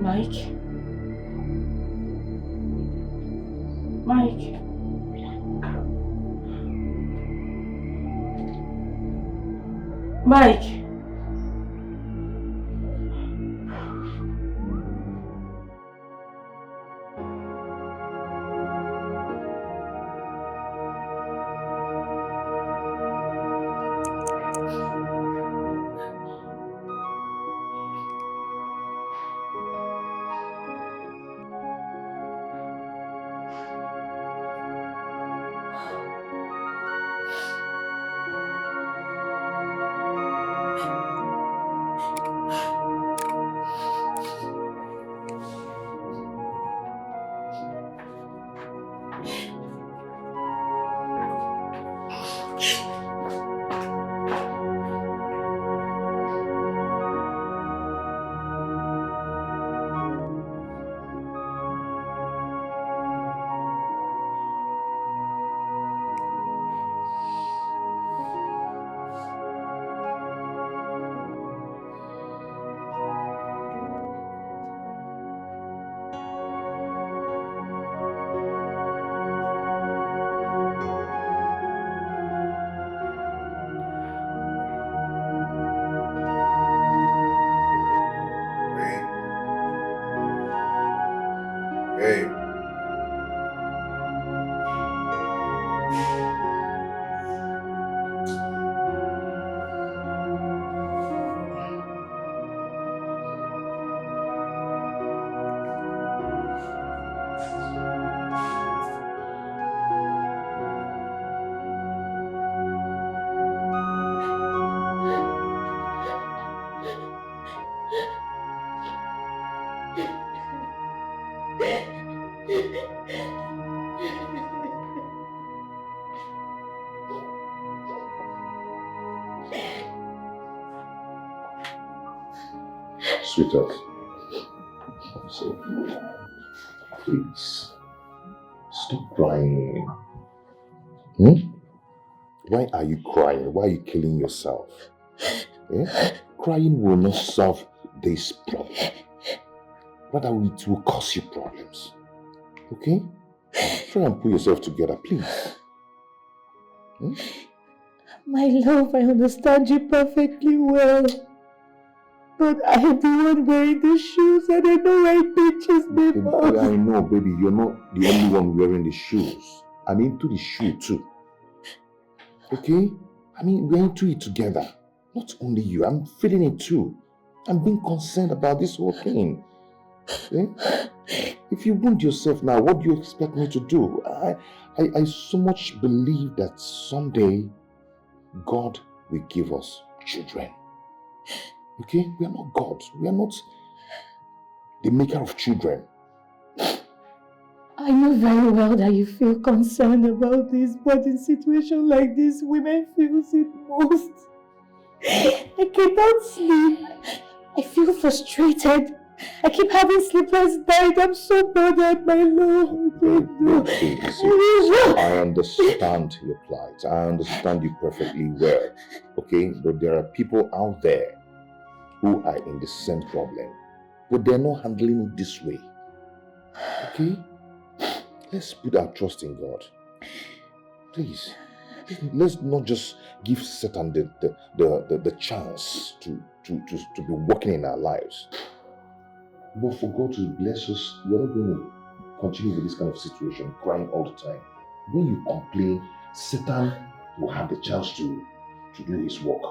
Mike? Mike? Mike? Sweetheart, so please stop crying. Why are you crying? Why are you killing yourself? Crying will not solve this problem. Rather, it will cause you problems. Okay? Try and pull yourself together, please. My love, I understand you perfectly well. But I am the one wearing the shoes and I know why it pinches me most. I know, baby, you're not the only one wearing the shoes. I'm into the shoe too. Okay? I mean, we're into it together. Not only you, I'm feeling it too. I'm being concerned about this whole thing. Okay? If you wound yourself now, what do you expect me to do? I so much believe that someday God will give us children. Okay? We are not God. We are not the maker of children. I know very well that you feel concerned about this, but in situations like this, women feel it most. I cannot sleep. I feel frustrated. I keep having sleepless nights. I'm so bothered, my love. I understand your plight. I understand you perfectly well. Okay? But there are people out there who are in the same problem. But they're not handling it this way. Okay? Let's put our trust in God. Please. Let's not just give Satan the chance to be working in our lives. But for God to bless us, we're not going to continue with this kind of situation, crying all the time. When you complain, Satan will have the chance to do his work.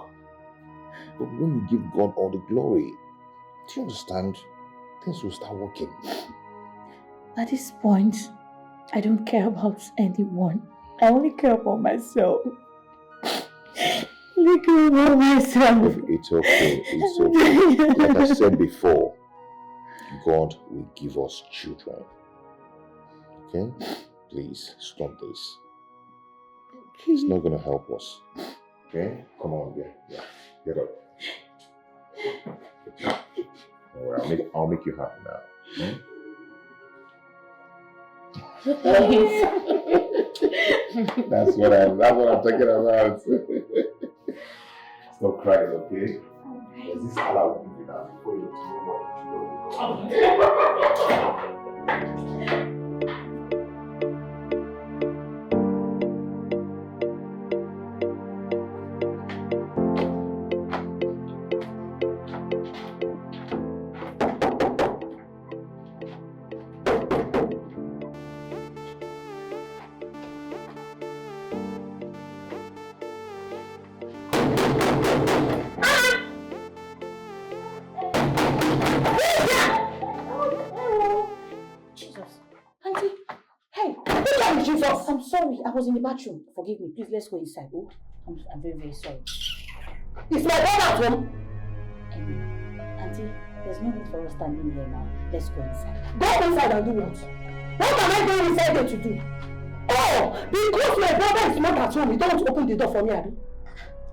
But when you give God all the glory, do you understand? Things will start working. At this point, I don't care about anyone. I only care about myself. I only care about myself. It's okay. It's okay. Like I said before, God will give us children. Okay? Please stop this. It's not going to help us. Okay? Come on, get up. Don't worry, I'll make you happy now. That's what I'm talking about. Stop crying, okay? This is all I will give you now before you I'm sorry, I was in the bathroom. Forgive me, please, let's go inside. Oh, I'm very, very sorry. It's my brother at home. Auntie, there's no need for us standing here now. Let's go inside. Go inside and do what? What am I going inside there to do? Oh, because my brother is not at home, you don't open the door for me, Abby.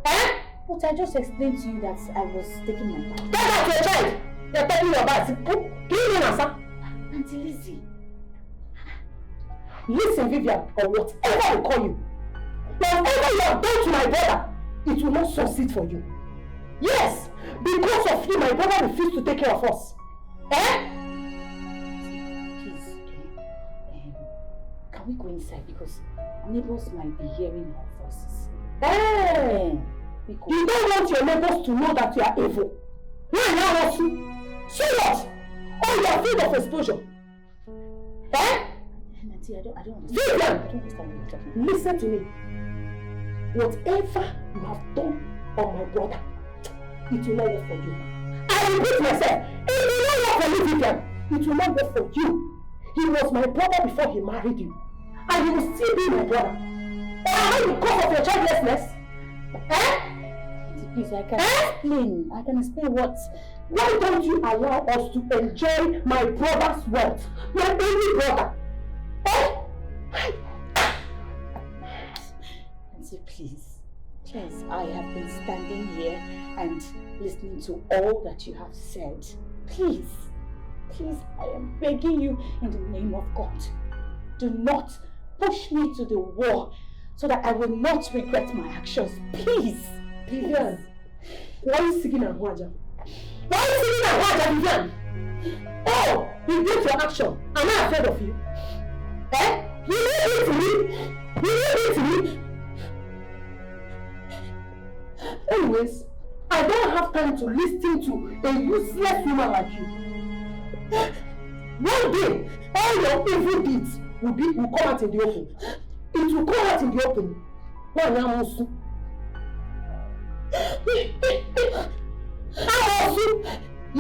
Eh? But I just explained to you that I was taking my bath. Get out your child! You're taking your bath. Give me an answer. Auntie Lizzie. Listen, Vivian, or whatever I call you, whatever you have done to my brother, it will not succeed for you. Yes, because of you, my brother refused to take care of us. Eh? Please, can we go inside? Because neighbors might be hearing our voices. You don't want your neighbors to know that you are evil. Why now, also? So what? Oh, you are afraid of exposure. Eh? I don't understand. Vivian! Listen to me. Whatever you have done on my brother, it will not work for you. I repeat myself, it will not work for you, Vivian. It will not work for you. He was my brother before he married you. And he will still be my brother. Why because of your childlessness? Eh? Please, I can explain. I can explain what. Why don't you allow us to enjoy my brother's wealth? My only brother. Auntie, please, I have been standing here and listening to all that you have said. Please, I am begging you in the name of God, do not push me to the wall so that I will not regret my actions. Please. Vivian, why are you singing Ahwaja? Why are you singing Ahwaja, Vivian? Oh, you did your action. Am I afraid of you? Eh? You leave it to me? Anyways, I don't have time to listen to a useless woman like you. One day, all your evil deeds will come out in the open. It will come out in the open. You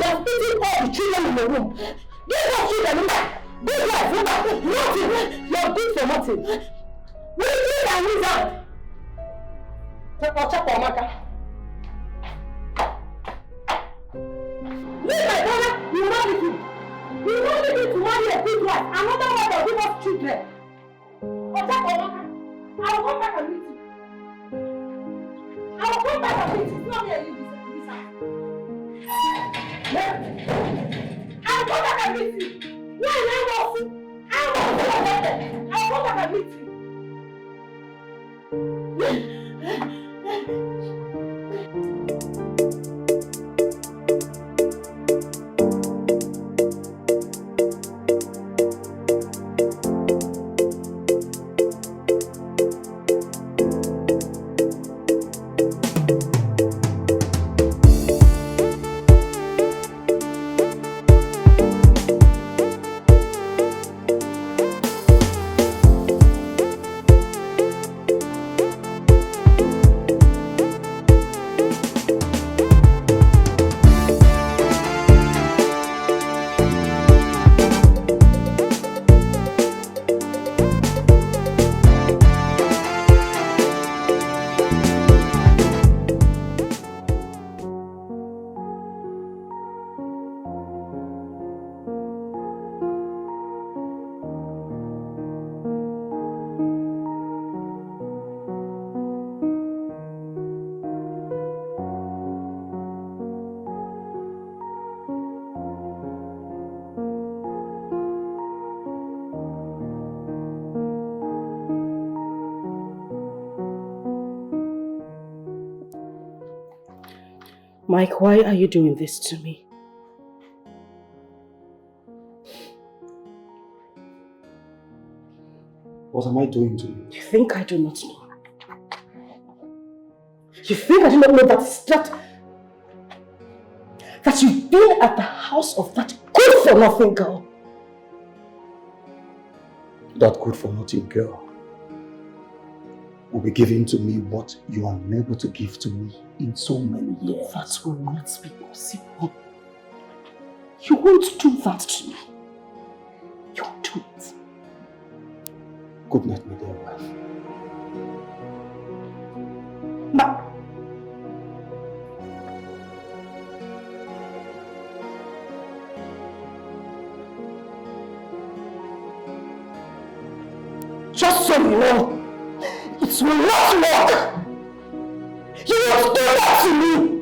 have eaten all the children in the room. These are children. Good life, nothing. You're good for nothing. Wizard and wizard. Leave my brother, you will not leave him. You will not leave him to marry a good wife. Another one that will give us children. I will come back and meet you. It's not me and you this house. I will come back and meet you. I'll go back and meet you. Mike, why are you doing this to me? What am I doing to you? You think I do not know? You think I do not know that you've been at the house of that good-for-nothing girl? That good-for-nothing girl will be giving to me what you are unable to give to me in so many years. That will not be possible. You won't do that to me. You won't do it. Good night, my dear wife. Ma. Just so you know, it will not work. You won't do that to me.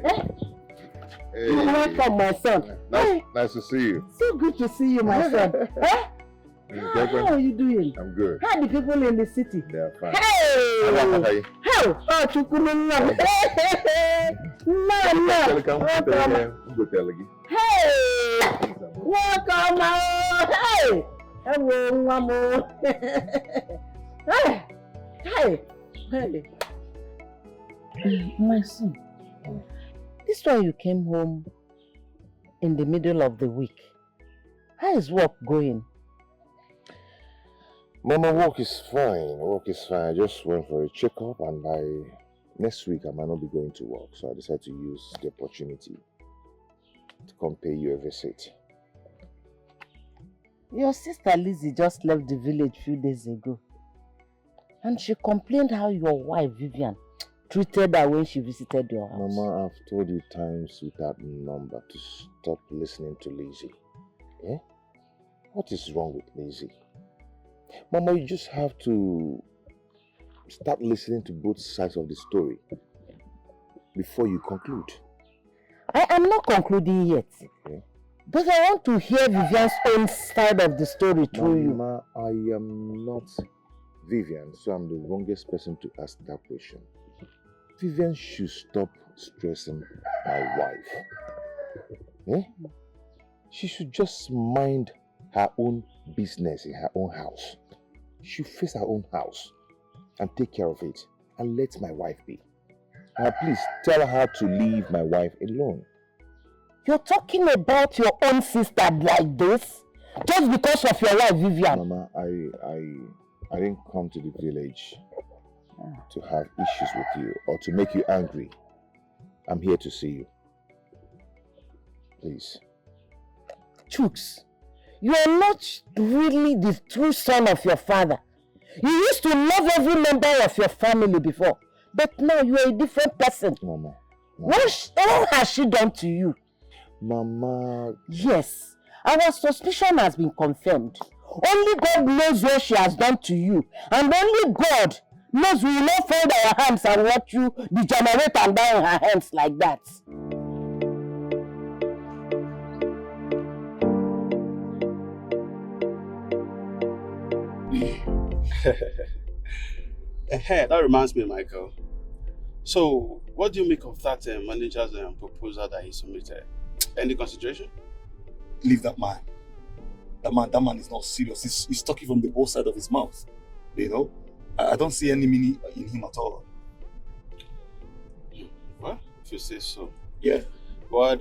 God. Hey, welcome, my son. Nice to see you. So good to see you, my son. How are you doing? I'm good. How are the people in the city? They're fine. Hey! Hey! Oh, Chukwununam. Hey! Welcome. Hey! Welcome. Hey! Hello, Mamo. Hey! Hey! My son, this why you came home in the middle of the week. How is work going? Mama, work is fine. Work is fine. I just went for a checkup and next week I might not be going to work. So I decided to use the opportunity to come pay you a visit. Your sister Lizzie just left the village a few days ago. And she complained how your wife Vivian treated her when she visited your house. Mama, I've told you times without number to stop listening to Lizzie. Eh? What is wrong with Lizzie? Mama, you just have to start listening to both sides of the story before you conclude. I am not concluding yet. Okay. But I want to hear Vivian's own side of the story through you. Mama, I am not Vivian, so I'm the wrongest person to ask that question. Vivian should stop stressing my wife. Eh? She should just mind her own business in her own house. She should face her own house and take care of it and let my wife be. Now please tell her to leave my wife alone. You're talking about your own sister like this? Just because of your wife, Vivian? Mama, I didn't come to the village to have issues with you or to make you angry. I'm here to see you. Please. Chooks, you are not really the true son of your father. You used to love every member of your family before, but now you are a different person. Mama. What has she done to you? Mama. Yes, our suspicion has been confirmed. Only God knows what she has done to you, and only God knows we will not fold our hands and watch you degenerate and die in her hands like that. That reminds me, Michael. So, what do you make of that manager's proposal that he submitted? Any consideration? Leave that man. That man is not serious. He's talking from the both side of his mouth. You know? I don't see any meaning in him at all. Well, if you say so. Yeah. But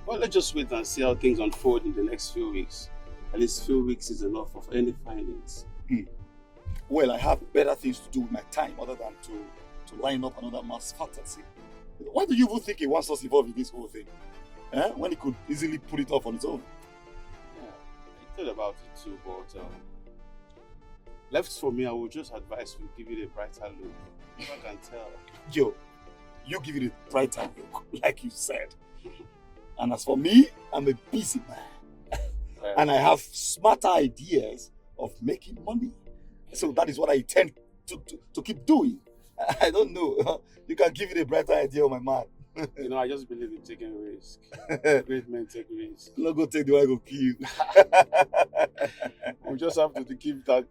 let's just wait and see how things unfold in the next few weeks. At least few weeks is enough of any findings. Well, I have better things to do with my time other than to line up another man's fantasy. Why do you even think he wants us involved in this whole thing? When he could easily put it off on his own? Yeah, I thought about it too, but left for me, I would just advise you give it a brighter look. If I can tell. Yo, you give it a brighter look, like you said. And as for me, I'm a busy man. And I have smarter ideas of making money. So that is what I intend to keep doing. I don't know. You can give it a brighter idea, my man. You know, I just believe in taking risks. Great men take risks. No go take the one I go kill you. We just have to keep that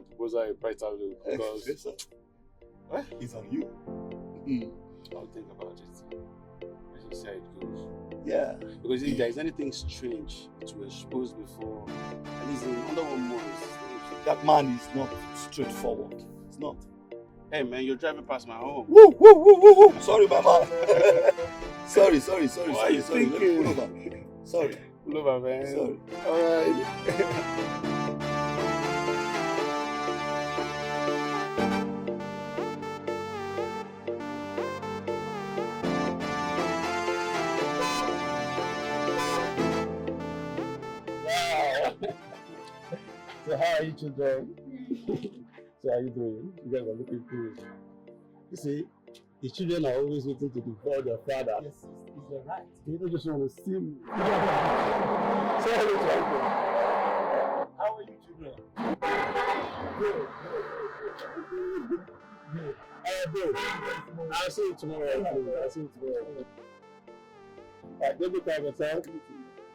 proposal a brighter look because Yes, sir. It's on you. I'll think about it. Let's just see how it goes. Yeah. Because if there is anything strange to expose before, at least in under 1 month, That man is not straightforward. It's not. hey man, you're driving past my home. Woo, woo, woo, woo, woo. Sorry, my man. sorry. What are you Let me thinking? pull over. Sorry. Pull over, man. Sorry. Alright. So how are you children? So how are you doing? You guys are looking good. You see, the children are always waiting to devour their father. Yes, you're right. They don't just want to see me. Say hello to uncle. How are you children? Good. Good. I'll see you tomorrow. I'll see you tomorrow. Alright, go look at yourself. Take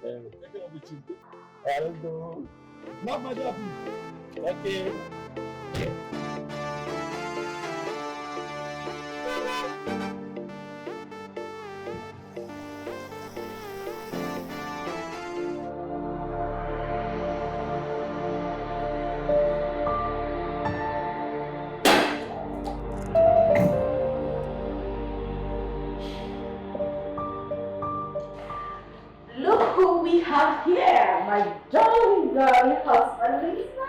care of the children. Alright, let's go. Not my job. Okay. Look who we have here, my darling husband, Lisa.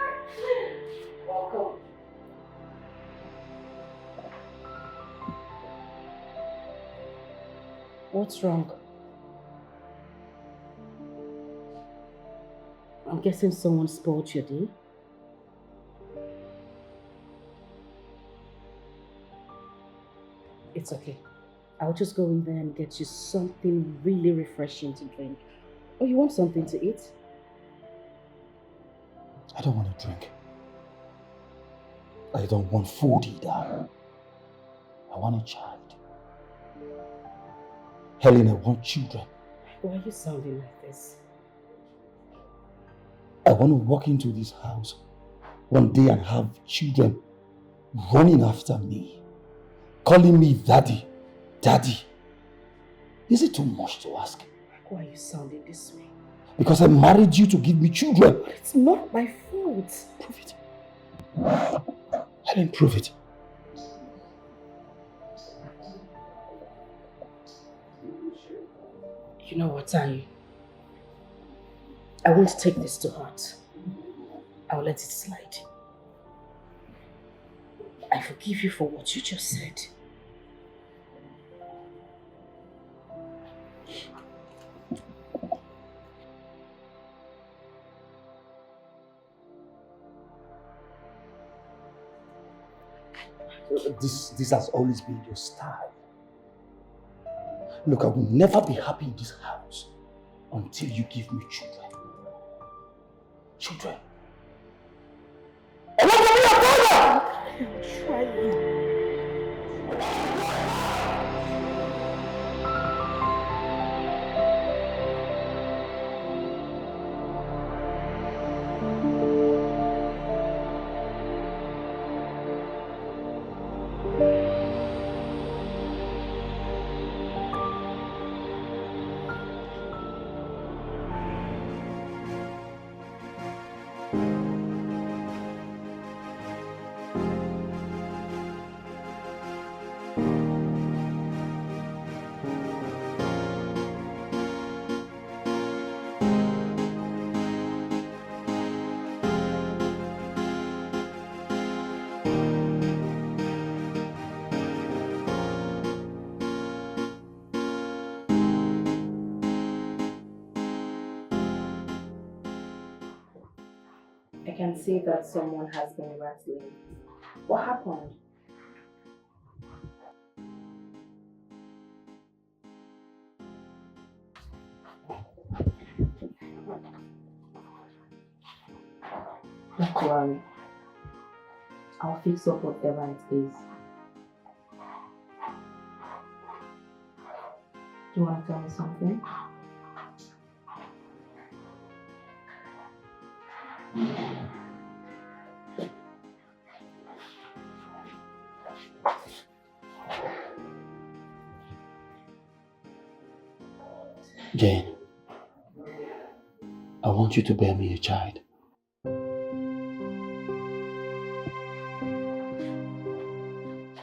Welcome. What's wrong? I'm guessing someone spoiled your day. It's okay. I'll just go in there and get you something really refreshing to drink. Or you want something to eat? I don't want to drink. I don't want food either. I want a child. Helen, I want children. Why are you sounding like this? I want to walk into this house one day and have children running after me, calling me daddy, daddy. Is it too much to ask? Why are you sounding this way? Because I married you to give me children. But it's not my fault. Prove it. Helen, prove it. You know what, I won't take this to heart. I'll let it slide. I forgive you for what you just said. This has always been your style. Look, I will never be happy in this house until you give me children. Children. I want to be a father! I'm trying. I can see that someone has been rattling. What happened? Don't worry. I'll fix up whatever it is. Do you want to tell me something? Jane, I want you to bear me a child.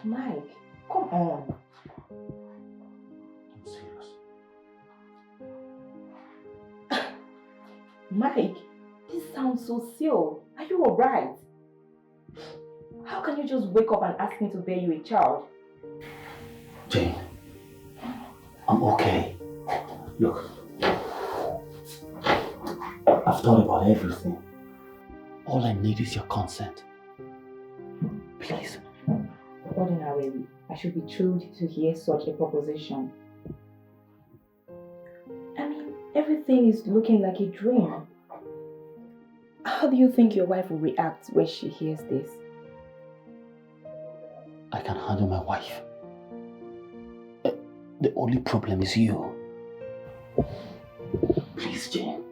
Mike, come on. I'm serious. Mike, this sounds so silly. Are you alright? How can you just wake up and ask me to bear you a child? Jane, I'm okay. Look, I've thought about everything. All I need is your consent. Please. Ordinarily, I should be thrilled to hear such a proposition. I mean, everything is looking like a dream. How do you think your wife will react when she hears this? I can handle my wife. The only problem is you. Please, Jane.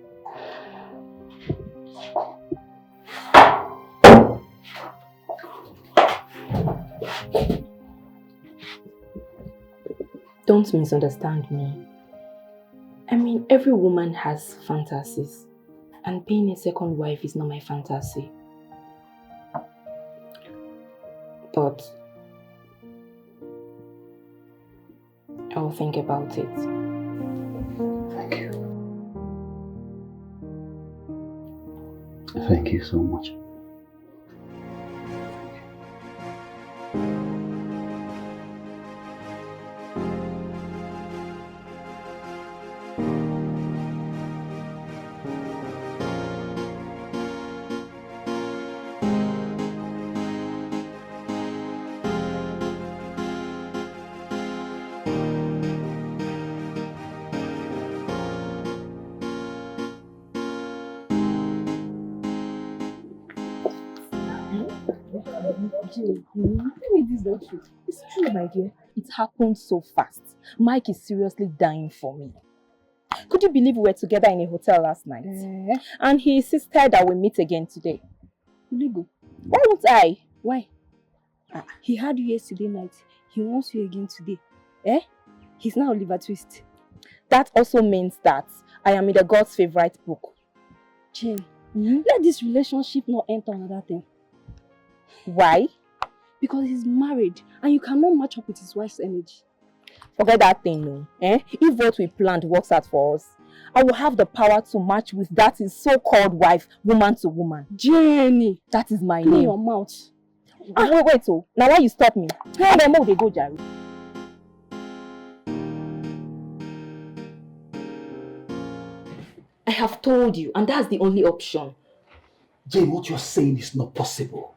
Don't misunderstand me. I mean, every woman has fantasies, and being a second wife is not my fantasy. But I'll think about it. Thank you. Thank you so much. This is not true. It's true, my dear. It happened so fast. Mike is seriously dying for me. Could you believe we were together in a hotel last night? And he insisted that we meet again today. Legal. Why won't I? Why? He had you yesterday night. He wants you again today. He's now Oliver Twist. That also means that I am in the God's favorite book. Jane, let this relationship not enter another thing. Why? Because he's married and you cannot match up with his wife's energy. Forget that thing, no. If what we planned works out for us, I will have the power to match with that his so-called wife, woman to woman. Jenny! That is my Clean name. your mouth. Wait, so now why you stop me? Hey, then they go, Jerry. I have told you, and that's the only option. Jane, what you're saying is not possible.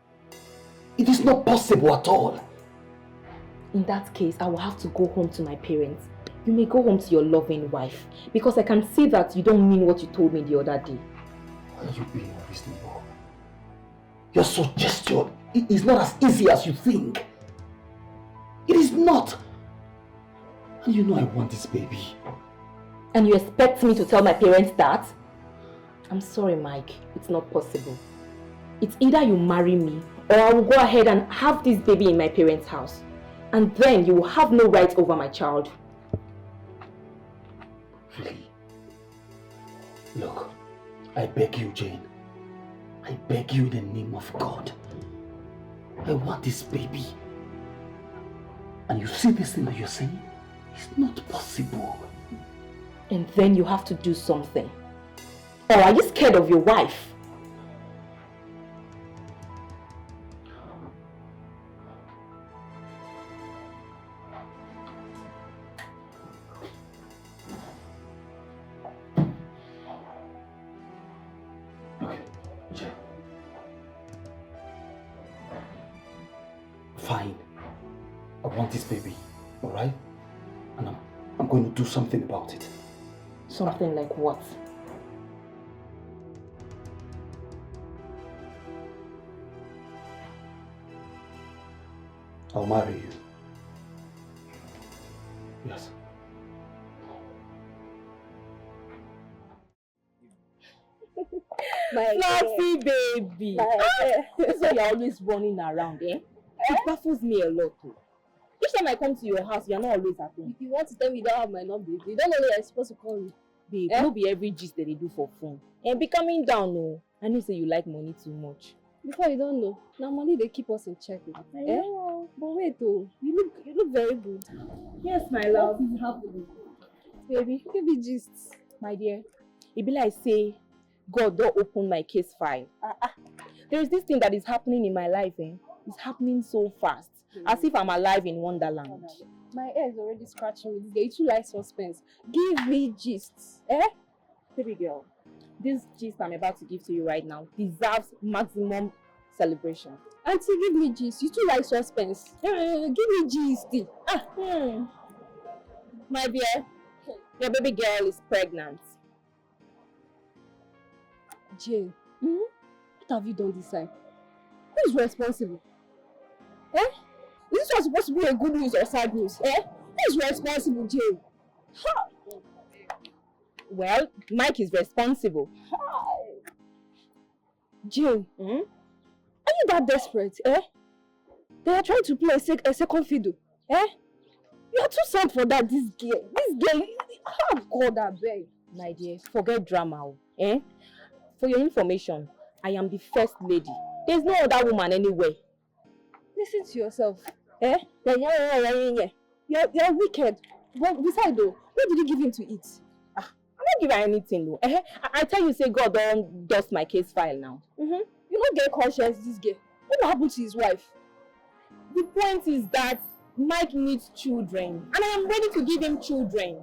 It is not possible at all. In that case, I will have to go home to my parents. You may go home to your loving wife, because I can see that you don't mean what you told me the other day. Why are you being unreasonable? Your suggestion is not as easy as you think. It is not. And you know I want this baby. And you expect me to tell my parents that? I'm sorry, Mike. It's not possible. It's either you marry me, or I will go ahead and have this baby in my parents' house. And then you will have no right over my child. Really? Look, I beg you, Jane. I beg you in the name of God. I want this baby. And you see this thing that you're saying? It's not possible. And then you have to do something. Or are you scared of your wife? Okay, Jane. fine. I want this baby, alright? And I'm going to do something about it. Something like what? I'll marry you. Yes. My Fluffy baby. That's why you're always running around, eh? It baffles me a lot too. Each time I come to your house, you're not always at home. If you want to tell me you don't have my number, you don't know where you're supposed to call me. Babe, no be every gist that they do for fun. And be coming down, no. I know say you like money too much. Before you don't know, now money they keep us in check. I know. But wait though, you look very good. Yes, my love. What is happening? Baby, Give me gist. my dear. It be like say, God don't open my case file. There is this thing that is happening in my life, eh? It's happening so fast. As if I'm alive in Wonderland. My ear is already scratching me. They too like suspense. Give me gist. Baby girl, this gist I'm about to give to you right now deserves maximum celebration. Auntie, give me gist. You too like suspense. Give me gist. My dear, your baby girl is pregnant. Jane, what have you done this time? Who is responsible? Is this supposed to be a good news or sad news? Who is responsible, Jane? Well, Mike is responsible. Jane, are you that desperate? They are trying to play a second fiddle. You are too sad for that. This girl, God, I beg. My dear, forget drama. For your information, I am the first lady. There's no other woman anywhere. Listen to yourself. You're wicked. But besides though, what did you give him to eat? I'm not giving her anything though. I tell you, say God don't dust my case file now. You don't get conscience, this girl. What happened to his wife? The point is that Mike needs children, and I am ready to give him children.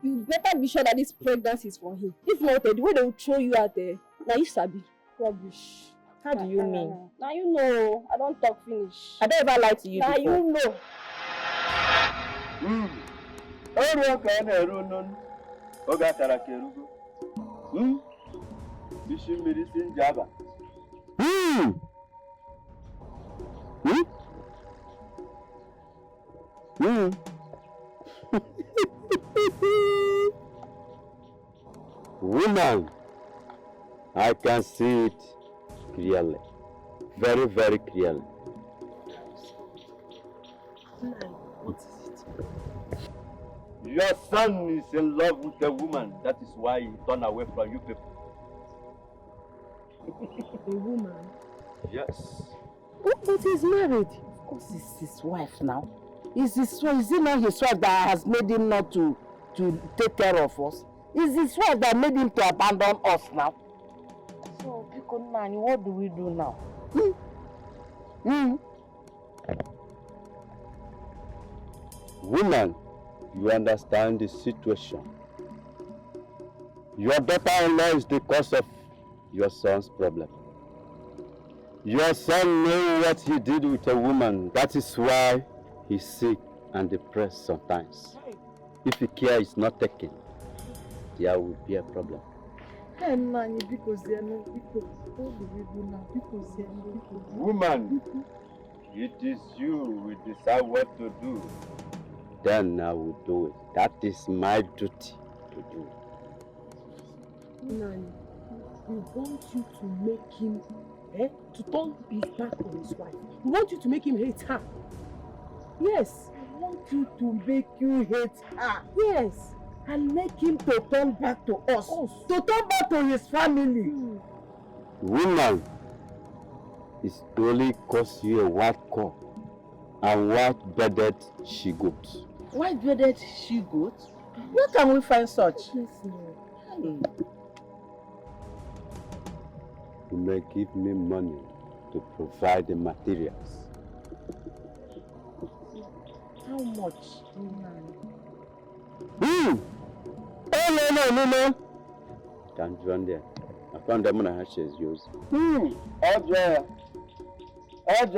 You better be sure that this pregnancy is for him. If not, the way they will throw you out there, now you sabi. Rubbish. How do you mean? Now you know. I don't talk finish. I don't ever lie to you now before. You know. Woman, I can see it clearly, very, very clearly. What is it? Your son is in love with a woman. That is why he turned away from you people. A woman? Yes. But he's married. Of course, it's his wife now. Is it not his wife that has made him not to take care of us? Is his wife that made him to abandon us now? So, Nani, what do we do now? Woman, you understand the situation. Your daughter-in-law is the cause of your son's problem. Your son knows what he did with a woman. That is why he's sick and depressed sometimes. If the care is not taken, there will be a problem. Woman, it is you who decide what to do. Then I will do it. That is my duty to do. Nani, we want you to make him, to turn his back on his wife. We want you to make him hate her. Yes, we want you to make you hate her. Yes, and make him to turn back to us. To turn back to his family. Woman, it's only cause you a white coat and white-bearded she-goat. White-bearded she-goat? Where can we find such? You may give me money to provide the materials. How much? Oh, no. Can't join there. I found them on a hatches yours. It's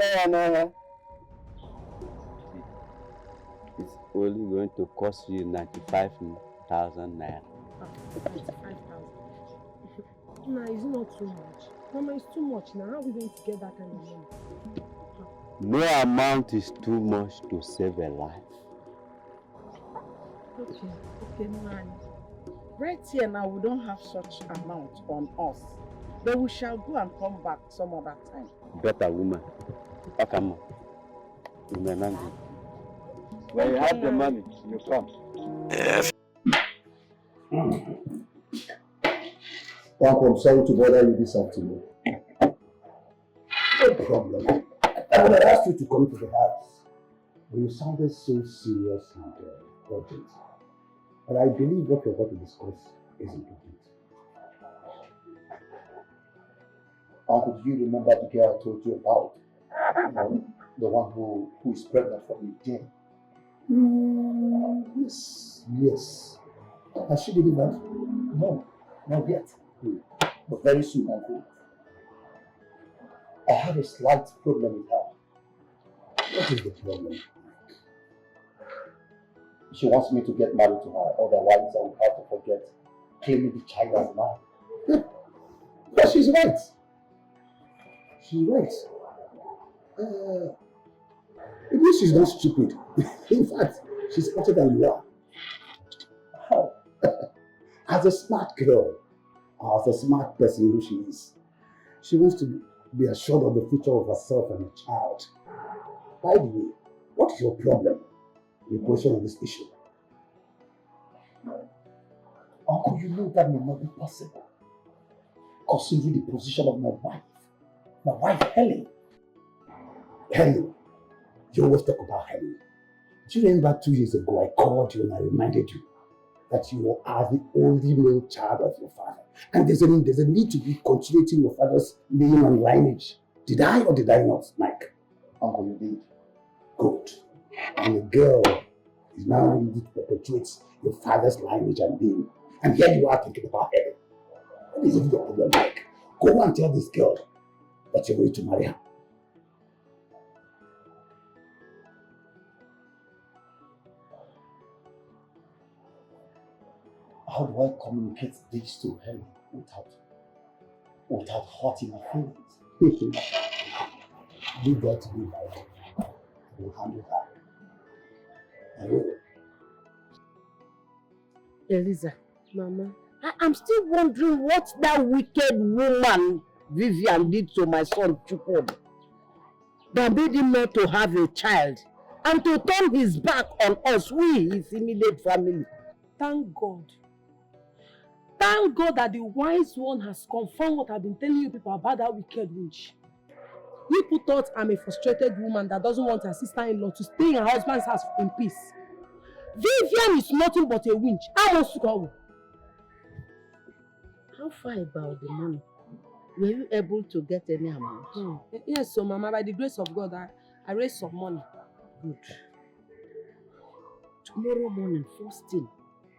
only going to cost you 95,000 naira. 95,000. Nah, it's not too much. Mama, it's too much now. How are we going to get that kind of money? No amount is too much to save a life. Okay, man. Right here now, we don't have such amount on us. But we shall go and come back some other time. Better woman. Akama. When you have the money, you come. Uncle, I'm sorry to bother you this afternoon. No problem. I would have asked you to come to the house, but you sounded so serious and urgent. But I believe what we're about to discuss is important. Uncle, do you remember the girl I told you about? The one who is pregnant from me then? Yes. Has she delivered? No, not yet. But very soon, Uncle. I have a slight problem with her. What is the problem? She wants me to get married to her, otherwise I will have to forget claiming the child as mine. But she's right. She's right. At least she's not stupid. In fact, she's smarter than you are. How? As a smart girl, as a smart person who she is, she wants to be assured of the future of herself and her child. By the way, what is your problem? Your question on this issue? Uncle, you know that may not be possible, considering the position of my wife Helen. Helen, you always talk about Helen. Do you remember 2 years ago I called you and I reminded you that you are the only male child of your father, and there's a need to be continuing your father's name and lineage. Did I or did I not, Mike? Uncle, you did. Good. And the girl is now ready to perpetuate your father's lineage and name. And here you are thinking about Helen. What is it your problem, Mike? Go and tell this girl that you're ready to marry her. How do I communicate this to Helen without hurting her feelings? Leave that to me, Mike. We'll handle that. I will. Eliza, Mama, I'm still wondering what that wicked woman Vivian did to my son Chukwu that made him not to have a child and to turn his back on us, his immediate family. Thank God. Thank God that the wise one has confirmed what I've been telling you people about that wicked witch. People thought I'm a frustrated woman that doesn't want her sister-in-law to stay in her husband's house in peace. Vivian is nothing but a winch. I want to go. How far about the money? Were you able to get any amount? Yes, so Mama, by the grace of God, I raised some money. Good. Tomorrow morning, first thing,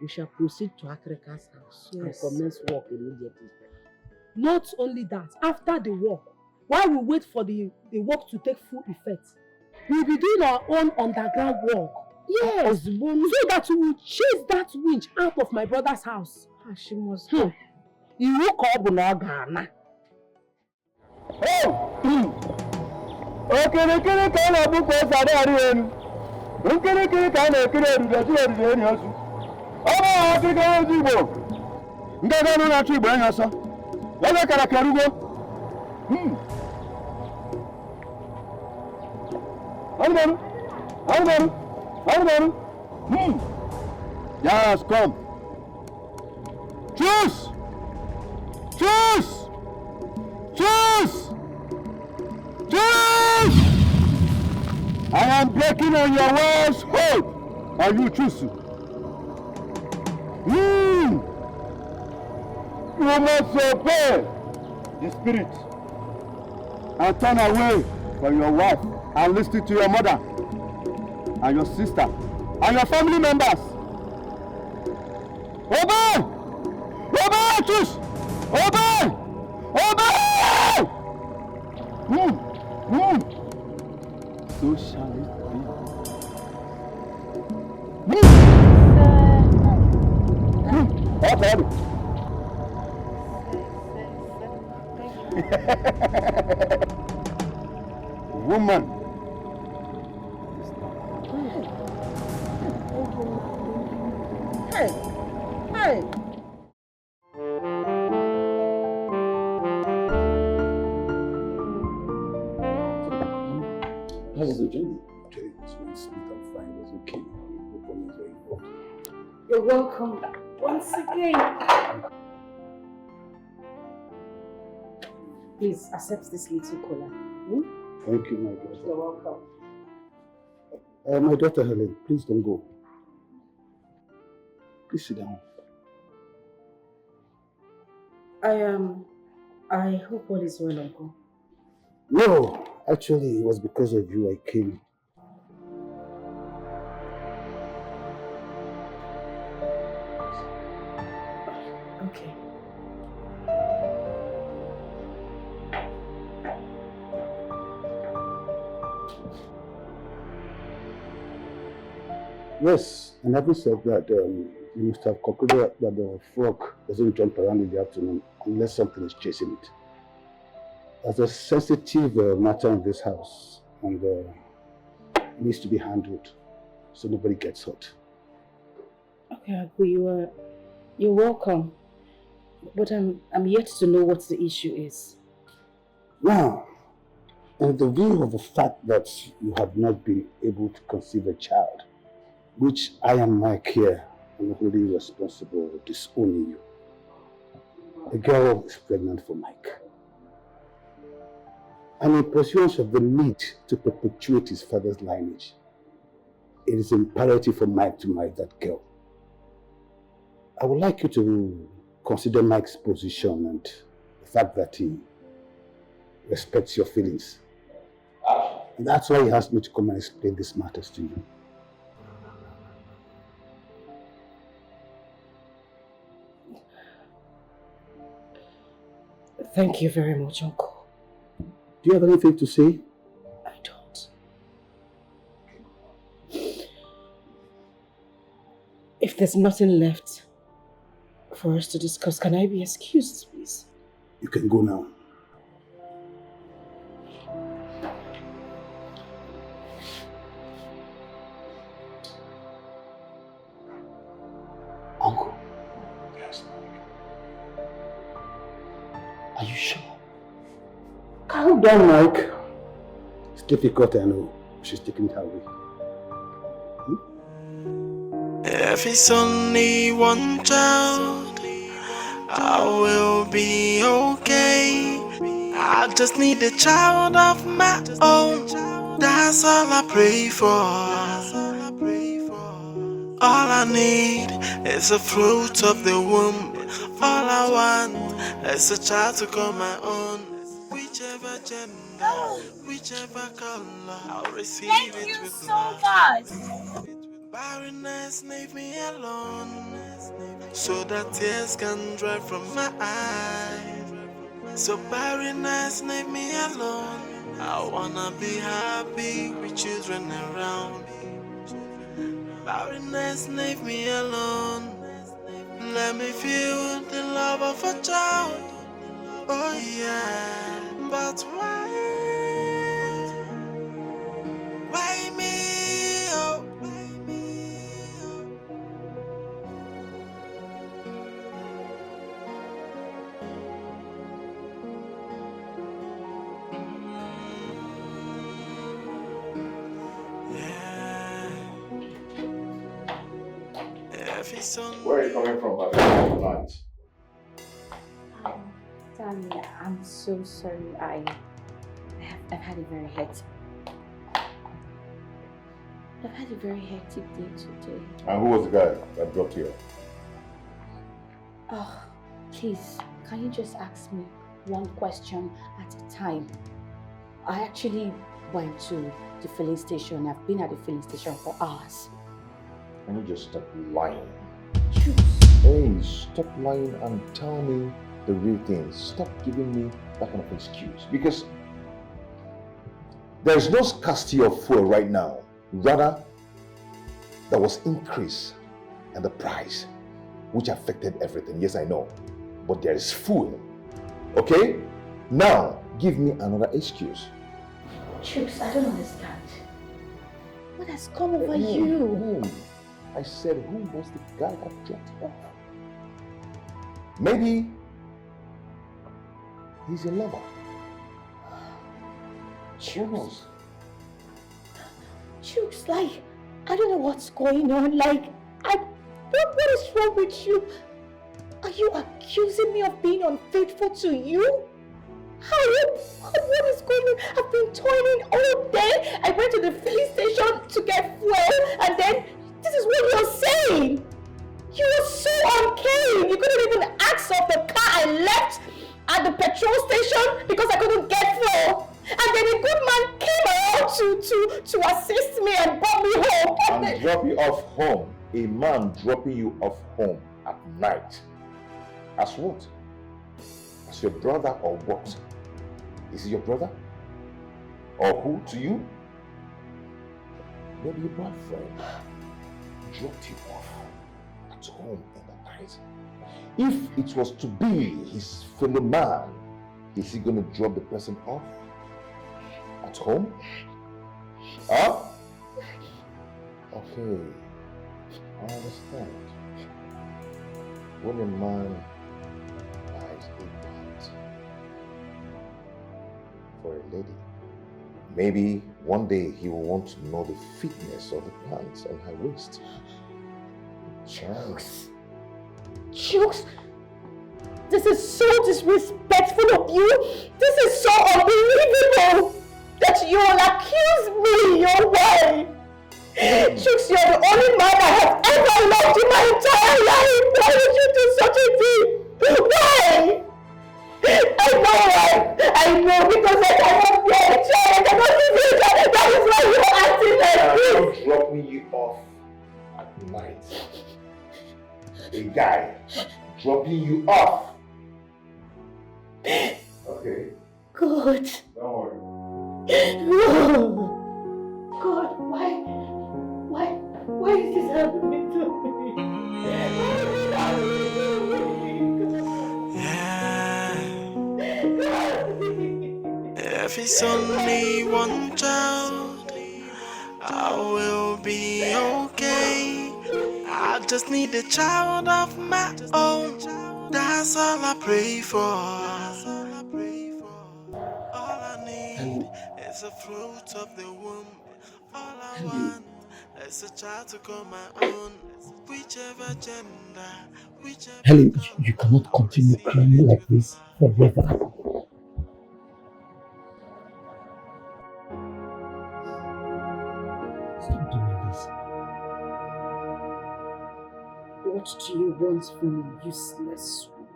we shall proceed to Akrika's house and commence work immediately. Not only that, after the work, while we wait for the work to take full effect, we'll be doing our own underground work. Yes, so that we will chase that winch out of my brother's house. She must go. You woke up in Ghana. Yes, come. Choose! Choose! Choose! Choose! I am breaking on your wife's hold, and you choose. You must obey the spirit and turn away from your wife and listen to your mother and your sister and your family members. Obey! Obey! Choose! Obey! Obey! What are you? Woman. Hey, hey. How was the journey? Okay, it was really sweet and fine. It was okay. No problems were involved. You're welcome once again. Please accept this little cola. Thank you, my daughter. You're welcome. My daughter Helen, please don't go. Please sit down. I hope all is well, Uncle. No, actually, it was because of you I came. Okay. Yes, and having said that, you must have concluded that the frog doesn't jump around in the afternoon unless something is chasing it. There's a sensitive matter in this house, and it needs to be handled so nobody gets hurt. Okay, Uncle, you're welcome. But I'm yet to know what the issue is. Now, in the view of the fact that you have not been able to conceive a child, which I am Mike here, and wholly responsible for disowning you. The girl is pregnant for Mike. And in pursuance of the need to perpetuate his father's lineage, it is imperative for Mike to marry that girl. I would like you to consider Mike's position and the fact that he respects your feelings. And that's why he asked me to come and explain these matters to you. Thank you very much, Uncle. Do you have anything to say? I don't. If there's nothing left for us to discuss, can I be excused, please? You can go now. Uncle. Yes. Are you sure? Calm down, Mike. It's difficult, I know. She's taking it her way. If it's only one child, I will be okay. I just need a child of my own. That's all I pray for. All I need is a fruit of the womb. All I want is a child to call my own. Whichever gender, whichever color, I'll receive it with love. Thank you so much. Barrenness, leave me alone, so that tears can dry from my eyes. So barrenness, leave me alone. I wanna be happy with children around. Barrenness, leave me alone. Let me feel the love of a child. Oh yeah, but why me? Oh. Where are you coming from after tonight? Darling, I'm so sorry. I've had a very hectic. I've had a very hectic day today. And who was the guy that dropped you? Oh, please, can you just ask me one question at a time? I actually went to the filling station. I've been at the filling station for hours. Can you just stop lying? Choose. Hey, stop lying and tell me the real thing. Stop giving me that kind of excuse. Because there is no scarcity of fuel right now. Rather, there was increase in the price. which affected everything. Yes, I know. But there is fuel. Okay? Now, give me another excuse. Chooks, I don't understand. What has come over you? I said, who was the guy that dropped off? Maybe he's a lover. Chooks. Chooks, like, I don't know what's going on. Like, what is wrong with you? Are you accusing me of being unfaithful to you? What is going on? I've been toiling all day. I went to the filling station to get fuel, and then this is what you're saying. You were so uncaring. You couldn't even ask of the car I left at the petrol station because I couldn't get fuel. And then a good man came around to assist me and brought me home. And drop you off home. A man dropping you off home at night. As what? As your brother or what? Is he your brother? Or who to you? Maybe your boyfriend dropped you off at home in the night. If it was to be his fellow man, is he going to drop the person off at home? Huh? Okay, I understand. When a man buys a plant for a lady, maybe one day he will want to know the fitness of the plants on her waist. Chooks, this is so disrespectful of you. This is so unbelievable that you will accuse me your way. Chooks, you're the only man I have ever loved in my entire life. Why would you do such a thing? Why? I know why. I know because I cannot bear a child. I cannot give you a child. That is why you're acting like this. I'm dropping you off at night. A guy dropping you off. Okay. God. Don't worry. God, why is this happening to me? If it's only one child, I will be okay. I just need a child of my own. That's all I pray for. All I need is a fruit of the womb. All I want is a child to call my own. Whichever gender, whichever. Helen, you cannot continue crying like this forever. Stop doing this. What do you want from a useless woman?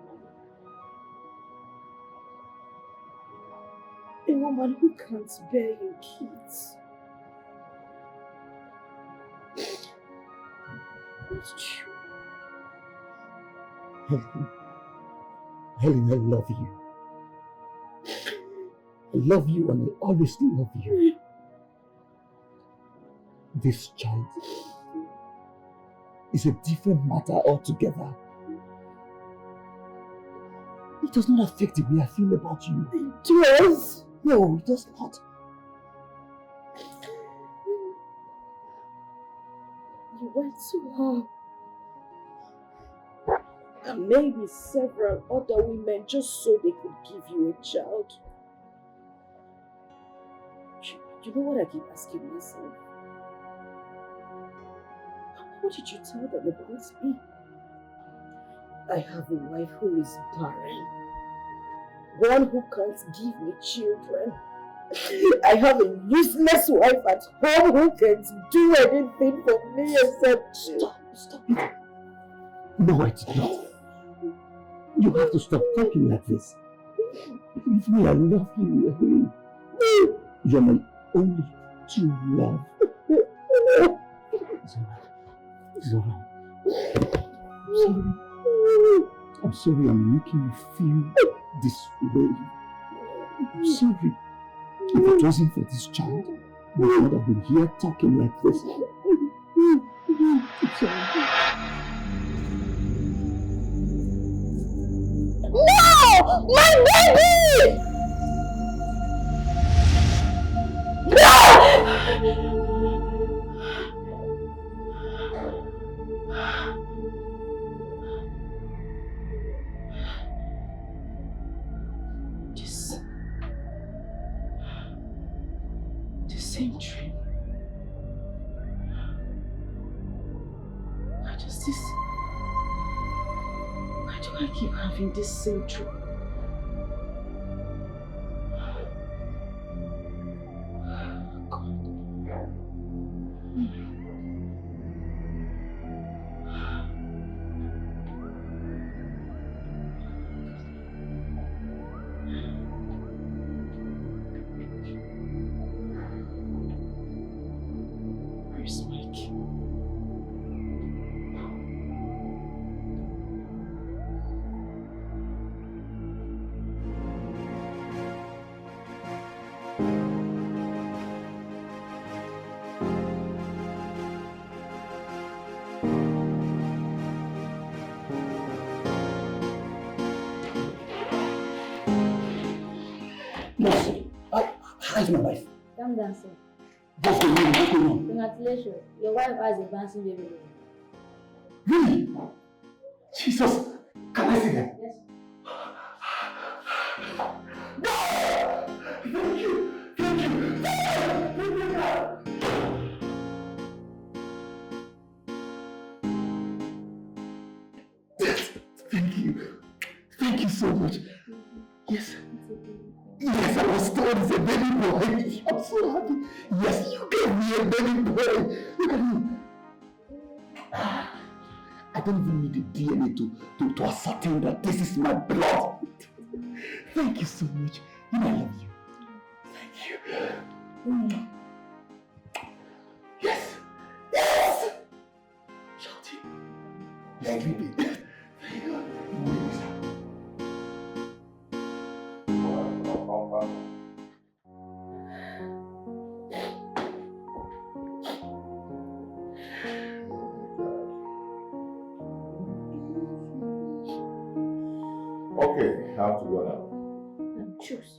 A woman who can't bear your kids. It's true. Helen, I love you. I love you and I always love you. This child is a different matter altogether. It does not affect the way I feel about you. It does. No, it does not. You went to her and maybe several other women just so they could give you a child. You know what I keep asking myself? What did you tell them about me? I have a wife who is barren. One who can't give me children. I have a useless wife at home who can't do anything for me except... Stop it. No, I did not. You have to stop talking like this. Believe me, I love you. You're my only true love. It's alright. I'm sorry I'm making you feel this way. I'm sorry. If it wasn't for this child, we would not have been here talking like this. It's alright. My baby! The same dream. Why do I keep having this same dream? Where's Mike? How's my wife? Come down, sir. What's going on? What's going on? Congratulations. Your wife has a bouncing baby. Really? Jesus! Can I see that? Yes. Thank you! Thank you! Thank you! Thank you so much! Yes! Yes, I was told it's a baby boy! I'm so happy! Yes, you gave me a baby boy! Look at him! I don't even need the DNA to ascertain that this is my blood. Thank you so much. You know I love you. Thank you. Yes. Yes. Shouting. Thank you, baby. Thank you. Okay, I have to go now. Choose.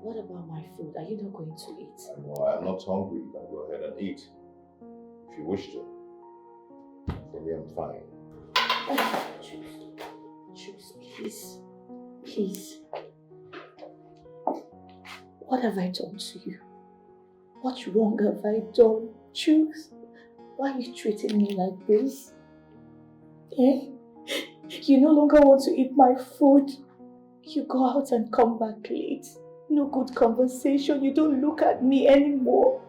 What about my food? Are you not going to eat? No, I'm not hungry. You can go ahead and eat. If you wish to. For me, I'm fine. Choose, please. Please. What have I done to you? What wrong have I done? Choose. Why are you treating me like this? Eh? You no longer want to eat my food. You go out and come back late. No good conversation. You don't look at me anymore.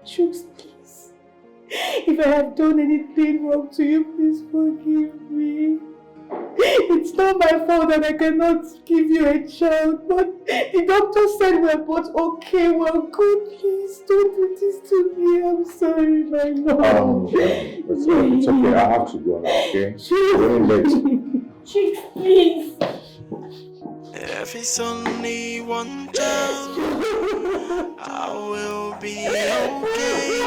Choose, please. If I have done anything wrong to you, please forgive me. It's not my fault that I cannot give you a child, but the doctor said we're both okay, we're good. Please don't do this to me. I'm sorry, my lord. It's okay. I have to go now, okay? Chief, Chief, please. If it's only one child, I will be okay.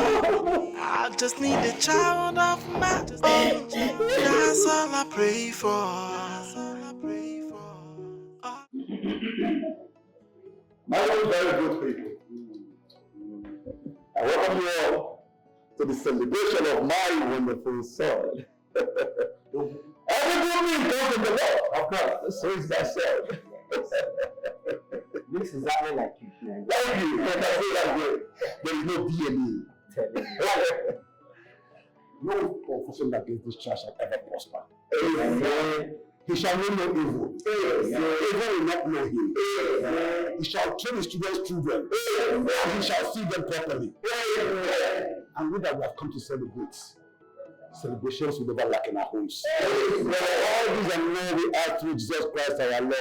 I just need a child of my own. That's all I pray for. My own very good people. I welcome you all to the celebration of my wonderful son. Every good news comes from the Lord, of course. So is that son. Looks exactly like you. Thank you. There is no DNA. No confession against this church shall ever prosper. Amen. He shall know no evil. Evil will not know him. He shall train his children's children. And he shall see them properly. And with that, we have come to celebrate. Celebrations will never lack in our homes. All these and more we ask through Jesus Christ our Lord.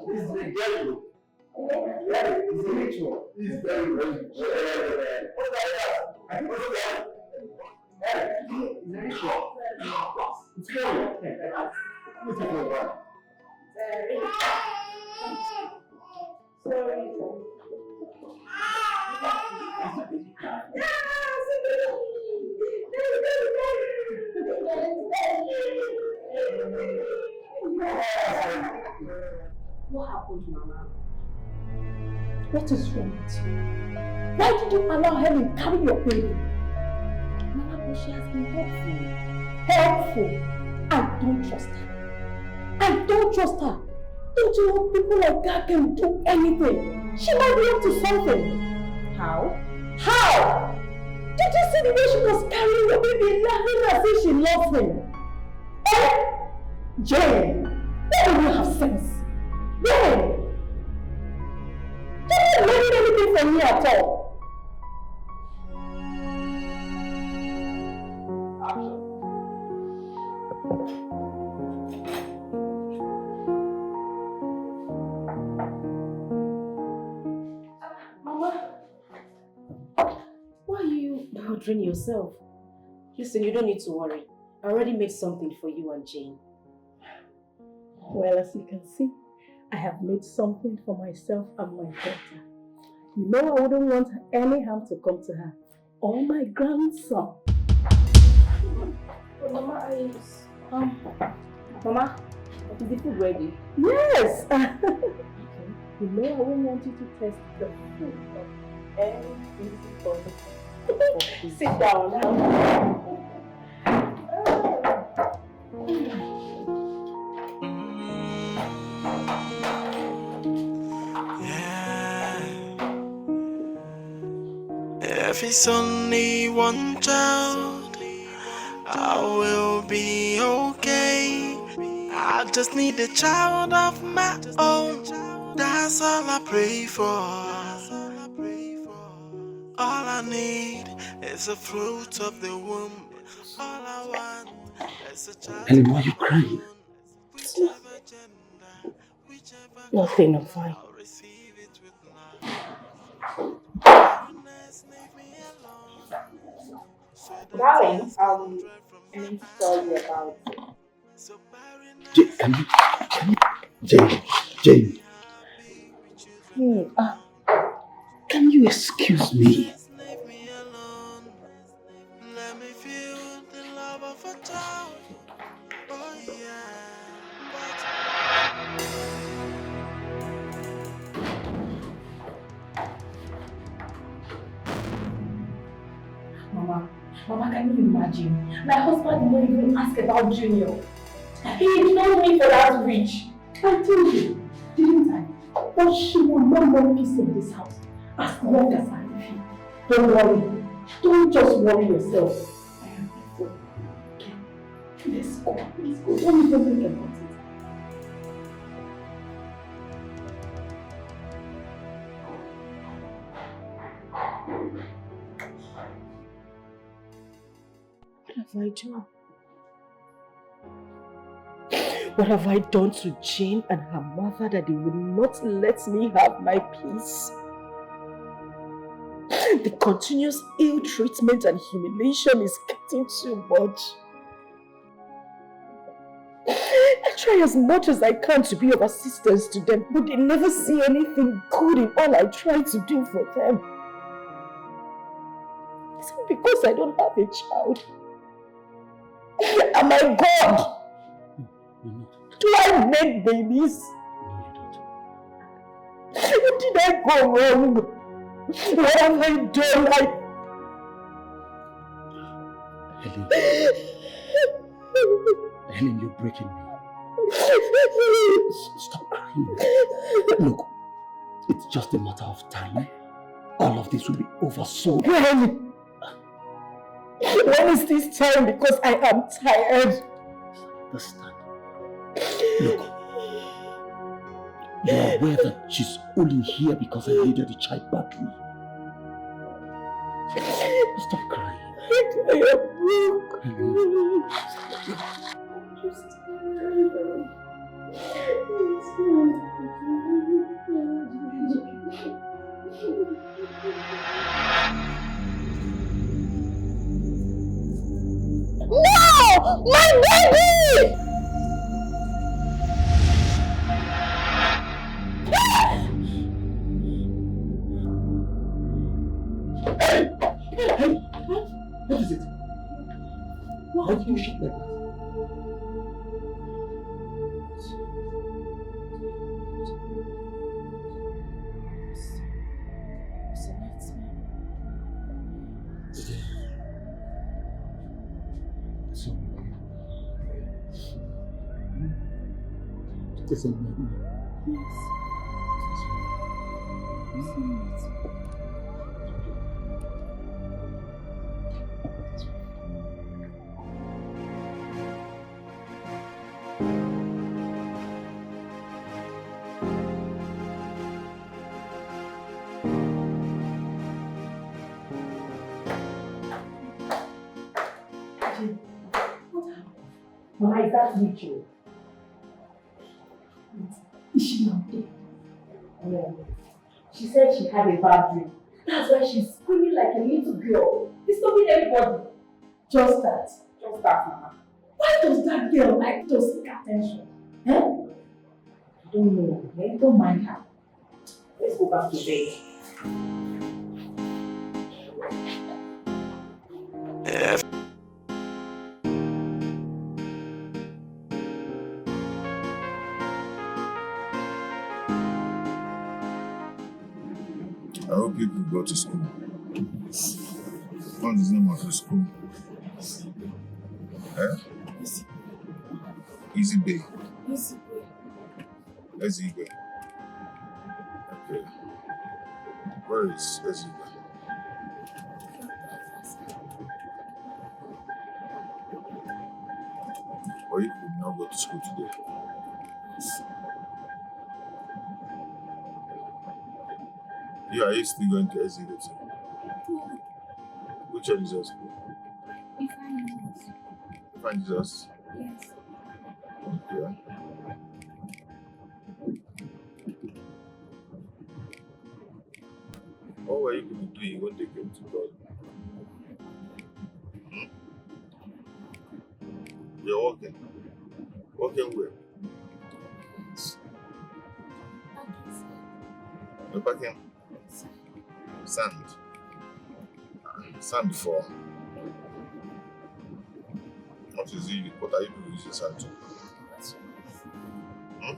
It's very good. It's a ritual. It's very good. What's that? I think what's that? It's a ritual. It's good. What's it for? Sorry. What happened, Mama? What is wrong with you? Why did you allow her to carry your baby? Mama, but she has been helpful. Helpful? I don't trust her. I don't trust her. Don't you know people like that can do anything? She might be up to something. How? How? Did you see the way she was carrying your baby, laughing as if she loves him? Eh? Jane, why don't you have sense? Why? You didn't learn anything from me at all. Mama, why are you bothering yourself? Listen, you don't need to worry. I already made something for you and Jane. Well, as you can see, I have made something for myself and my daughter. You know I wouldn't want any harm to come to her or my grandson. But Mama, Mama, is the food ready? Yes! You know I won't want you to test the food of any body. Sit down now. If it's only one child, I will be okay. I just need a child of my own. That's all I pray for. All I need is a fruit of the womb. All I want is a child. Helen, why are you crying? Nothing, I'm fine. Darling, I'm sorry about it. Jane. Can you excuse me? Let me feel the love of a child. Oh yeah. Mama, can you imagine? My husband did not even ask about Junior. He ignored me for that rich. I told you, didn't I? But she will no more peace in this house as long as I live here. Don't worry. Don't just worry yourself. I am before. Okay. Let's go. Don't even think about it. What have I done? What have I done to Jane and her mother that they would not let me have my peace? The continuous ill treatment and humiliation is getting too much. I try as much as I can to be of assistance to them, but they never see anything good in all I try to do for them. Is it because I don't have a child? Am I God? Do I make babies? What did I go wrong? What have I done? Helen, you're breaking me. Stop crying. Look, it's just a matter of time. All of this will be over soon. When is this time? Because I am tired. Understand? Look, you are aware that she's only here because I needed the child badly. Stop crying. I am broke. I'm just tired. Baby! What is it? Why did you shake like that? It's a nightmare. Yes. Why is that Mitchell? Is she not there? Well, she said she had a bad dream. That's why she's screaming like a little girl, disturbing everybody. Just that, Mama. Why does that girl like to seek attention? I don't know. Don't mind her. Let's go back to bed. I hope you could go to school. What is the name of the school? Easy Bay. Easy Bay. Okay. Where is Easy Bay? Or you could not go to school today. Yeah, are you still going to SEASON? Which one is your school? Find Jesus. Yes. Okay. What were you going to do when they came to God? You're walking. Walking where? You're packing? Sand. Sand for? What is it? What are you using sand to? And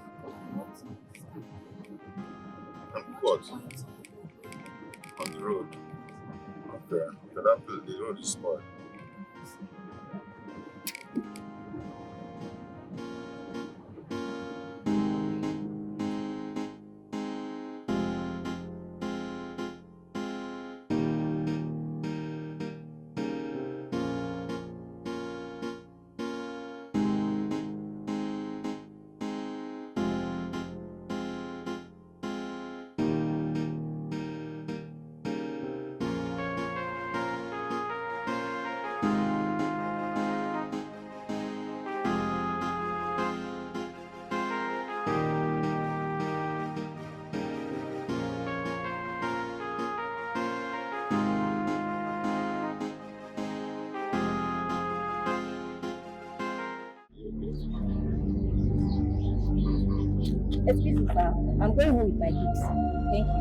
what? On the road. Okay. So the road is spoiled. Excuse me, sir. I'm going home with my kids. Thank you.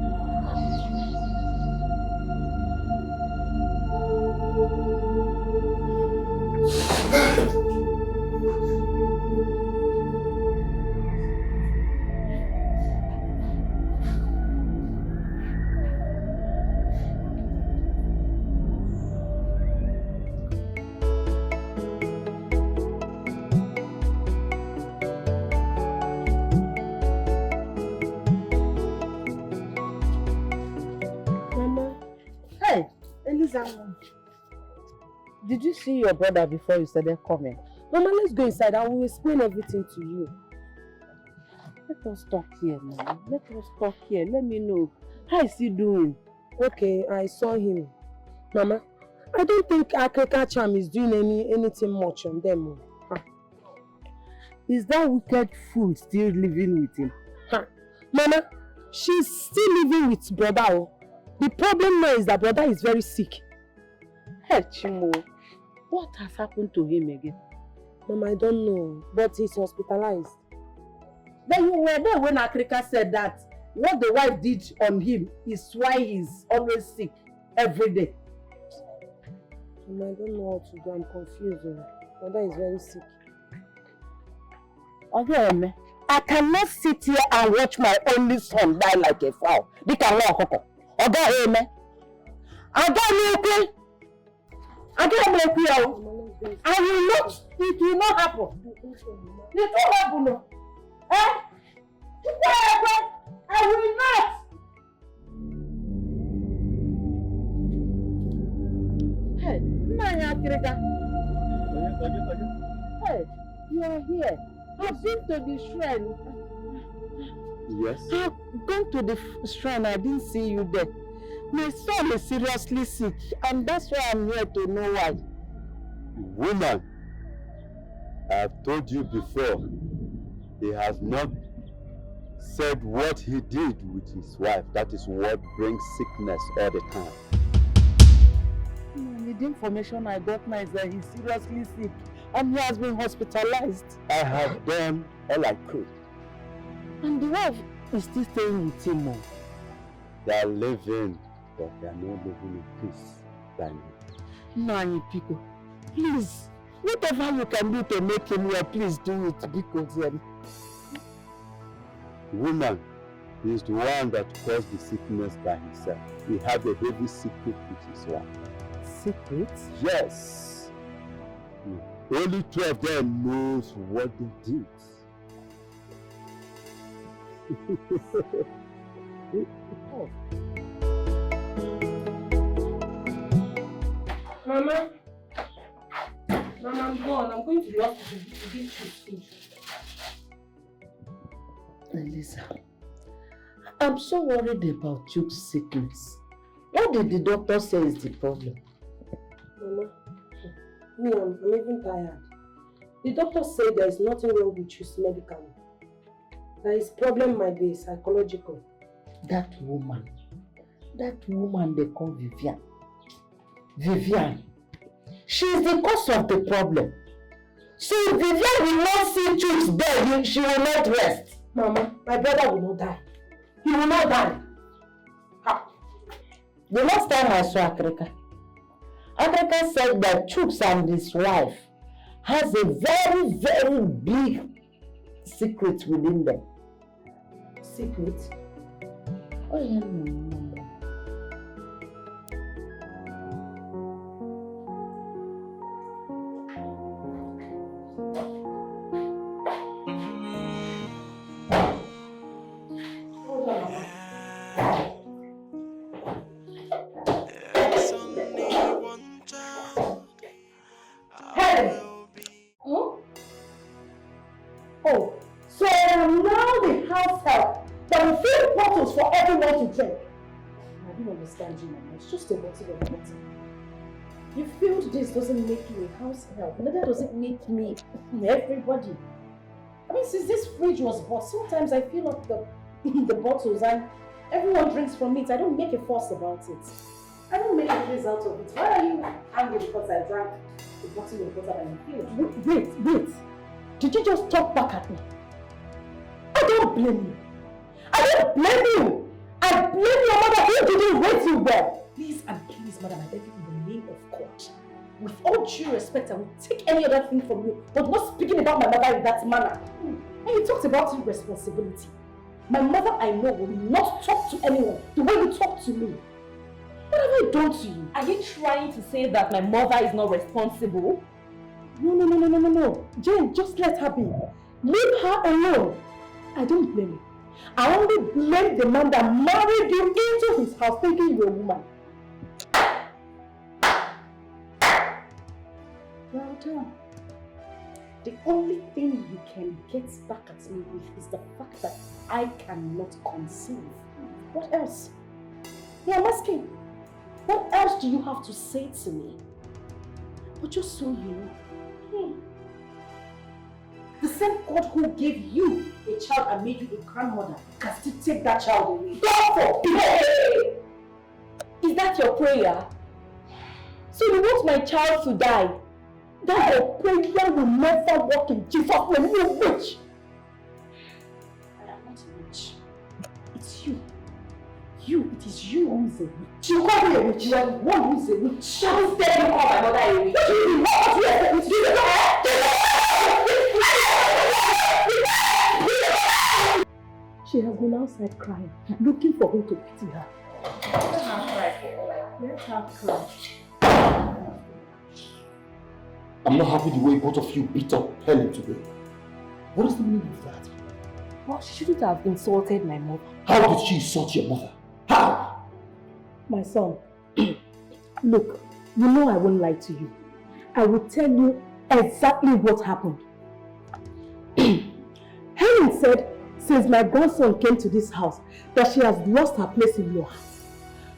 Did you see your brother before you started coming? Mama, let's go inside. I will explain everything to you. Let us talk here now. Let us talk here. Let me know. How is he doing? Okay, I saw him. Mama, I don't think Akeka Cham is doing anything much on them. Huh. Is that wicked fool still living with him? Huh. Mama, she's still living with brother. The problem now is that brother is very sick. Hey, Chimo, what has happened to him again? Mama, I don't know, but he's hospitalized. Then you were there when Africa said that what the wife did on him is why he's always sick every day. Mama, I don't know what to do. I'm confused. Mother is very sick. Okay, I cannot sit here and watch my only son die like a fowl. They can walk. Okay, I will not. It will not happen. It won't happen. No. Eh? I will not. Hey, hey, you are here. I've been to the shrine. Yes? I've gone to the shrine. I didn't see you there. My son is seriously sick, and that's why I'm here to know why. Woman, I've told you before, he has not said what he did with his wife. That is what brings sickness all the time. The information I got now is that he's seriously sick and he has been hospitalized. I have done all I could. And the wife is still staying with him. They are living, but they are not living in peace. Nani people, please, whatever you can do to make him well, please do it, because woman, he is the one that caused the sickness by himself. He had a heavy secret with his wife. Secret? Yes. Only two of them knows what they did. Oh. Mama, I'm gone. I'm going to the hospital to get you food. Elisa, I'm so worried about Chuck's sickness. What did the doctor say is the problem? Mama, I'm even tired. The doctor said there is nothing wrong with you medically. That his problem might be psychological. That woman they call Vivian. Vivian, she is the cause of the problem. So if Vivian will not see Chuck's bed, she will not rest. Mama, my brother will not die. He will not die. How? The last time I saw Africa said that Chuks and his wife has a very, very big secret within them. Secret? Oh yeah, no. It's just a bottle of water. You feel this doesn't make you a house help. Neither does it make me everybody. I mean, since this fridge was bought, sometimes I fill up the bottles and everyone drinks from it. I don't make a fuss about it. I don't make a place out of it. Why are you angry because I drank the bottle of water and you feel? Wait. Did you just talk back at me? I don't blame you. I blame your mother who didn't raise you well. Please and please, madam, I beg you in the name of God. With all due respect, I will take any other thing from you, but not speaking about my mother in that manner. And you talked about irresponsibility. My mother, I know, will not talk to anyone the way you talk to me. What have I done to you? Are you trying to say that my mother is not responsible? No. Jane, just let her be. Leave her alone. I don't blame you. I only blame the man that married you into his house thinking you're a woman. Well done. The only thing you can get back at me with is the fact that I cannot conceive. What else? Yeah, I'm asking. What else do you have to say to me? But just so you know, the same God who gave you a child and made you a grandmother can still take that child away. God forbid! Is that your prayer? So you want my child to die? That your prayer will never work in Jesus' name, you witch! I am not a witch. It's you. It is you who is a witch. You call me a witch. You are the one who is a witch. Who said you call my mother a witch? She has been outside crying, looking for who to pity her. Let her cry for all I know. Let her cry. I'm not happy the way both of you beat up Helen today. What is the meaning of that? Well, she shouldn't have insulted my mother. How did she insult your mother? How? My son, look, you know I won't lie to you. I will tell you exactly what happened. Helen said, since my grandson came to this house, that she has lost her place in your house.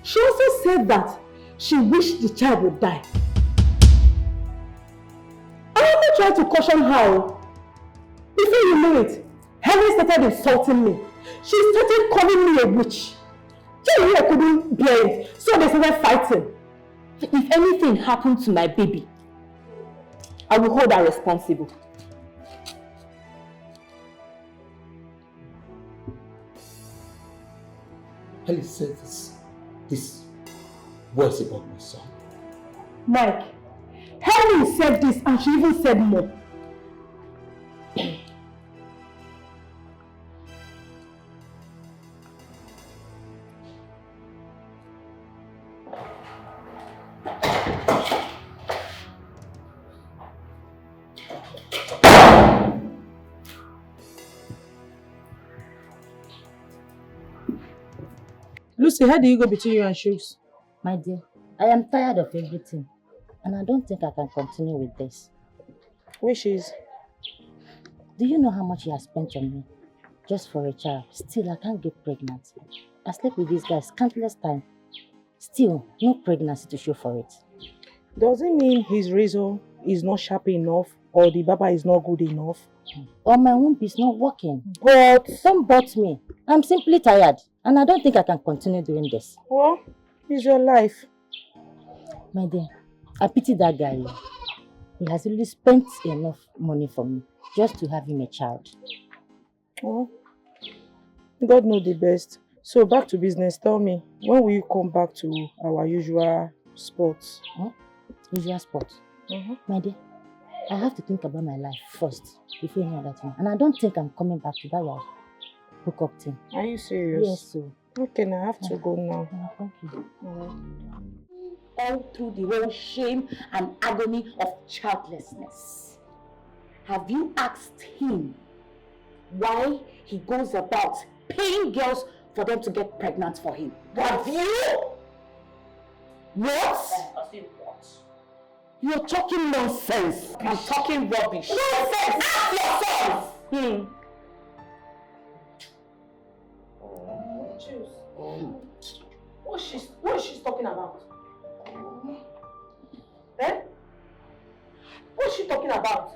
She also said that she wished the child would die. I only tried to caution her. Before you know it, Helen started insulting me. She started calling me a witch. I couldn't bear it, so they started fighting. If anything happened to my baby, I will hold her responsible. Helen said this words about my son. Mike, Helen said this and she even said more. Lucy, how do you go between you and Shoes? My dear, I am tired of everything. And I don't think I can continue with this. Which is? Do you know how much he has spent on me? Just for a child. Still, I can't get pregnant. I slept with these guys countless times. Still, no pregnancy to show for it. Does it mean his razor is not sharp enough or the baba is not good enough? Or my womb is not working. But don't bot me. I'm simply tired. And I don't think I can continue doing this. Well, it's your life. My dear, I pity that guy. He has really spent enough money for me just to have him a child. Well, God knows the best. So back to business. Tell me, when will you come back to our usual spots? Huh? Usual spots? My dear, I have to think about my life first before any other thing. And I don't think I'm coming back to that hookup thing. Are you serious? Yes, so. Okay, now I have to go now. Thank you. All through the whole shame and agony of childlessness. Have you asked him why he goes about paying girls for them to get pregnant for him? Have you? What? You're talking nonsense. I'm talking rubbish. Nonsense! Ask yourself! What is she talking about? Eh? What is she talking about?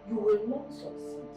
You will not succeed.